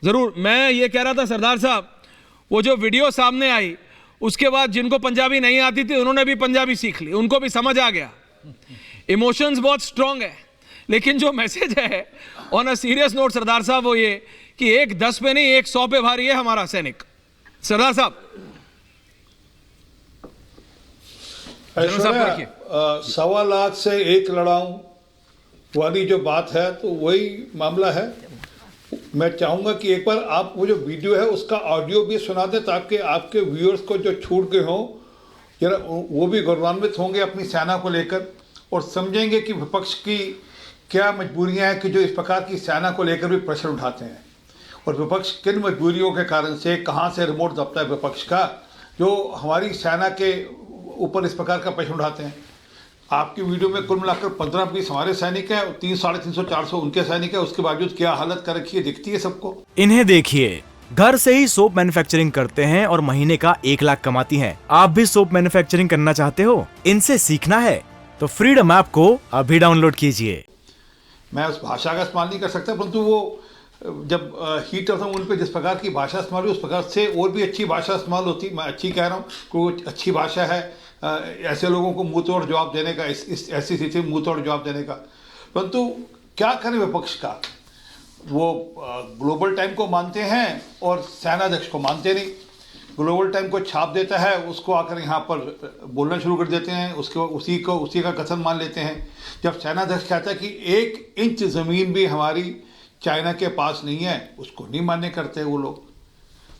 जरूर। मैं ये कह रहा था सरदार साहब, वो जो वीडियो सामने आई उसके बाद जिनको पंजाबी नहीं आती थी उन्होंने भी पंजाबी सीख ली, उनको भी समझ आ गया। इमोशंस बहुत स्ट्रांग है, लेकिन जो मैसेज है ऑन अ सीरियस नोट सरदार साहब वो ये कि एक 10 पे नहीं 100 पे भारी है हमारा सैनिक। सरदार साहब, सवा लाख से एक लड़ाऊं वाली जो बात है तो वही मामला है। मैं चाहूंगा कि एक बार आप वो जो वीडियो है उसका ऑडियो भी सुना दें ताकि आपके व्यूअर्स को जो छूट गए हों जरा वो भी गौरवान्वित होंगे अपनी सेना को लेकर और समझेंगे कि विपक्ष की क्या मजबूरियां हैं कि जो इस प्रकार की सेना को लेकर भी प्रश्न उठाते हैं और विपक्ष किन मजबूरियों के कारण से कहां से रिमोट दबता है विपक्ष का जो हमारी सेना के ऊपर इस प्रकार का प्रश्न उठाते हैं। आपकी वीडियो में कुल मिलाकर 15-20 हमारे सैनिक हैं, 300-350-400 उनके सैनिक हैं, उसके बावजूद क्या हालत कर रखी है दिखती है सबको। इन्हें देखिए, घर से ही सोप मैन्युफैक्चरिंग करते हैं और महीने का 1 लाख कमाती हैं। आप भी सोप मैन्युफैक्चरिंग करना चाहते हो? इनसे सीखना है तो फ्रीडम ऐप को अभी डाउनलोड कीजिए। मैं उस भाषा का इस्तेमाल नहीं कर सकता, परंतु वो जब हीट ऑफ द मून पे जिस प्रकार की भाषा इस्तेमाल हुई उस प्रकार से और भी अच्छी भाषा इस्तेमाल होती। मैं अच्छी कह रहा हूँ, कोई अच्छी भाषा है ऐसे लोगों को मुंह तोड़ जवाब देने का, इस ऐसी स्थिति में मुंह तोड़ जवाब देने का। परंतु क्या करें विपक्ष का, वो ग्लोबल टाइम को मानते हैं और सेनाध्यक्ष को मानते नहीं। ग्लोबल टाइम को छाप देता है, उसको आकर यहाँ पर बोलना शुरू कर देते हैं, उसी का कथन मान लेते हैं। जब सेनाध्यक्ष कहता है कि 1 इंच ज़मीन भी हमारी चाइना के पास नहीं है, उसको नहीं मान्य करते वो लोग।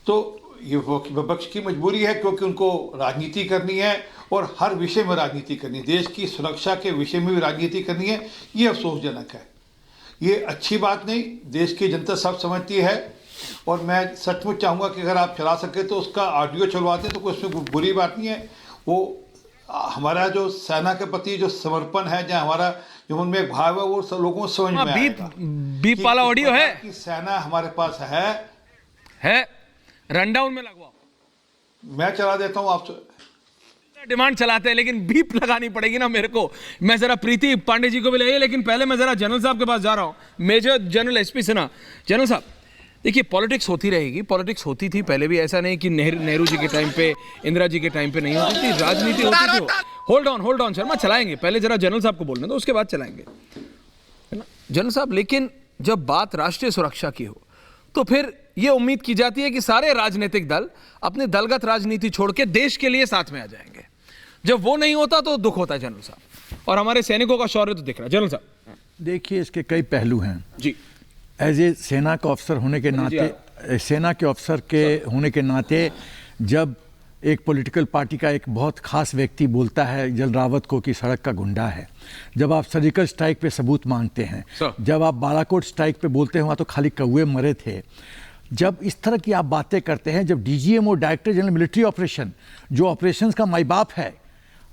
तो ये विपक्ष की मजबूरी है क्योंकि उनको राजनीति करनी है और हर विषय में राजनीति करनी है, देश की सुरक्षा के विषय में भी राजनीति करनी है। ये अफसोसजनक है, ये अच्छी बात नहीं, देश की जनता सब समझती है। और मैं सचमुच चाहूँगा कि अगर आप चला सके तो उसका ऑडियो चलवाते तो कोई उसमें बुरी बात नहीं है। वो हमारा जो सेना के प्रति जो समर्पण है, जहाँ हमारा जो उनमें एक भाव है, वो सब लोगों को समझ में आएगा। बीप वाला ऑडियो है कि सेना हमारे पास है रनडाउन में लगवाओ। मैं चला देता हूँ, आप डिमांड चलाते हैं, लेकिन बीप लगानी पड़ेगी ना मेरे को। मैं जरा प्रीति पांडे जी को भी लाइए, लेकिन पहले मैं जरा जनरल साहब के पास जा रहा हूँ, major general SP Sinha. General साहब देखिए, पॉलिटिक्स होती रहेगी, पॉलिटिक्स होती थी पहले भी, ऐसा नहीं कि नेहरू जी के टाइम पे, इंदिरा जी के टाइम पे नहीं होती थी, राजनीति होती थी। होल्ड ऑन शर्मा, चलाएंगे, पहले जरा जनरल साहब को बोलने दो, उसके बाद चलाएंगे, है ना जनरल साहब। लेकिन जब बात राष्ट्रीय सुरक्षा की हो तो फिर ये उम्मीद की जाती है कि सारे राजनीतिक दल अपने दलगत राजनीति छोड़ के देश के लिए साथ में आ जाएंगे। जब वो नहीं होता तो दुख होता है जनरल साहब, और हमारे सैनिकों का शौर्य तो दिख रहा है। जनरल साहब देखिए, इसके कई पहलू हैं जी। एज ए सेना का अफसर होने के नाते, सेना के अफसर के होने के नाते, जब एक पॉलिटिकल पार्टी का एक बहुत खास व्यक्ति बोलता है जनरल रावत को कि सड़क का गुंडा है, जब आप सर्जिकल स्ट्राइक पे सबूत मांगते हैं, जब आप बालाकोट स्ट्राइक पे बोलते हैं वहाँ तो खाली कौवे मरे थे, जब इस तरह की आप बातें करते हैं, जब DGMO director general military operation जो ऑपरेशंस का माई बाप है,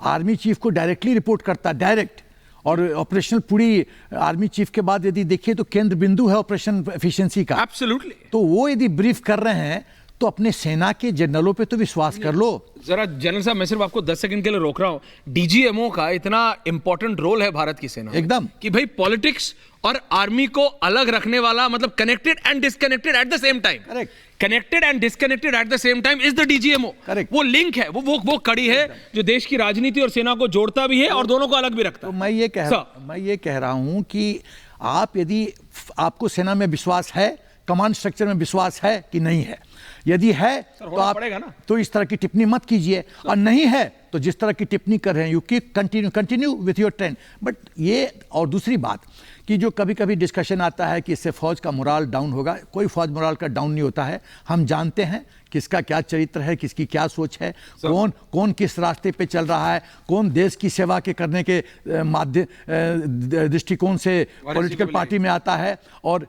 आर्मी चीफ को डायरेक्टली रिपोर्ट करता, डायरेक्ट, और ऑपरेशनल पूरी आर्मी चीफ के बाद यदि देखिए तो केंद्र बिंदु है ऑपरेशन एफिशिएंसी का। एब्सोल्युटली। तो वो यदि ब्रीफ कर रहे हैं तो अपने सेना के जनरलों पे तो विश्वास कर लो। जरा जनरल साहब, मैं सिर्फ आपको 10 सेकंड के लिए रोक रहा हूं। डीजीएमओ का इतना इंपॉर्टेंट रोल है भारत की सेना एकदम, कि भाई पॉलिटिक्स और आर्मी को अलग रखने वाला, मतलब connected and disconnected at the same time. Correct. Connected and disconnected at the same time is the DGMO. Correct. वो लिंक है, वो कड़ी है जो देश की राजनीति और सेना को जोड़ता भी है और दोनों को अलग भी रखता है। तो मैं ये कह रहा हूं कि आप यदि आपको सेना में विश्वास है, कमांड स्ट्रक्चर में विश्वास है कि नहीं है, यदि है तो आप तो इस तरह की टिप्पणी मत कीजिए, और नहीं है तो जिस तरह की टिप्पणी कर रहे हैं you keep continue with your trend. But ये, और दूसरी बात कि जो कभी कभी डिस्कशन आता है कि इससे फौज का मोराल डाउन होगा, कोई फौज मोराल का डाउन नहीं होता है। हम जानते हैं किसका क्या चरित्र है, किसकी क्या सोच है, कौन किस रास्ते पे चल रहा है, कौन देश की सेवा के करने के दृष्टिकोण से पॉलिटिकल पार्टी में आता है, और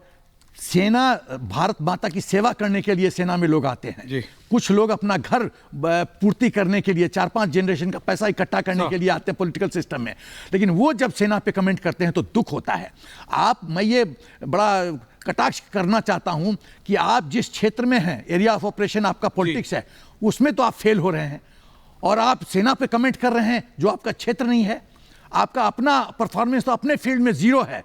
सेना, भारत माता की सेवा करने के लिए सेना में लोग आते हैं। कुछ लोग अपना घर पूर्ति करने के लिए 4-5 जनरेशन का पैसा इकट्ठा करने के लिए आते हैं पॉलिटिकल सिस्टम में, लेकिन वो जब सेना पे कमेंट करते हैं तो दुख होता है। मैं ये बड़ा कटाक्ष करना चाहता हूं कि आप जिस क्षेत्र में हैं, एरिया ऑफ ऑपरेशन आपका पॉलिटिक्स है, उसमें तो आप फेल हो रहे हैं, और आप सेना पे कमेंट कर रहे हैं जो आपका क्षेत्र नहीं है। आपका अपना परफॉर्मेंस तो अपने फील्ड में 0 है,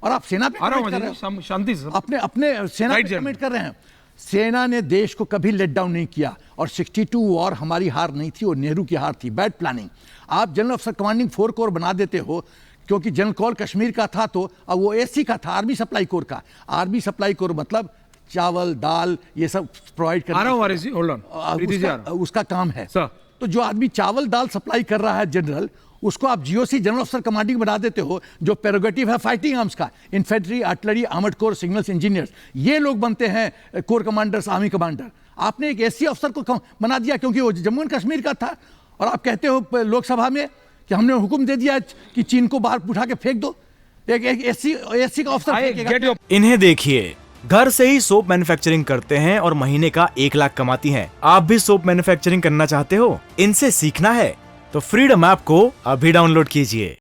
और आप सेना पे कमेंट कर रहे हैं, शांति से अपने सेना पे कमेंट कर रहे हैं। सेना ने देश को कभी लेट डाउन नहीं किया, और 62 वॉर हमारी हार नहीं थी, वो नेहरू की हार थी, बैड प्लानिंग। आप जनरल ऑफिसर कमांडिंग 4 कोर बना देते हो, क्योंकि जनरल कॉल कश्मीर का था, तो अब वो एससी का था, आर्मी सप्लाई कोर का। आर्मी सप्लाई कोर मतलब चावल दाल ये सब प्रोवाइड आ रहा हूं करना वारिस जी, होल्ड ऑन, प्रीति जी आ रहा हूं। उसका काम है। सर। तो जो आदमी चावल दाल सप्लाई कर रहा है जनरल, उसको आप जीओसी जनरल ऑफिसर कमांडिंग बना देते हो, जो प्रेरोगेटिव है फाइटिंग आर्म्स का, infantry, artillery, armoured corps, signals engineers, ये लोग बनते हैं कोर कमांडर्स, आर्मी कमांडर। आपने एक एससी अफसर को बना दिया क्योंकि वो जम्मू एंड कश्मीर का था, और आप कहते हो लोकसभा में कि हमने हुक्म दे दिया कि चीन को बाहर उठा के फेंक दो। एक एससी का अफसर फेंकेगा। इन्हें देखिए, घर से ही सोप मैन्युफैक्चरिंग करते हैं और महीने का 1 लाख कमाती हैं। आप भी सोप मैन्युफैक्चरिंग करना चाहते हो? इनसे सीखना है तो फ्रीडम ऐप को अभी डाउनलोड कीजिए।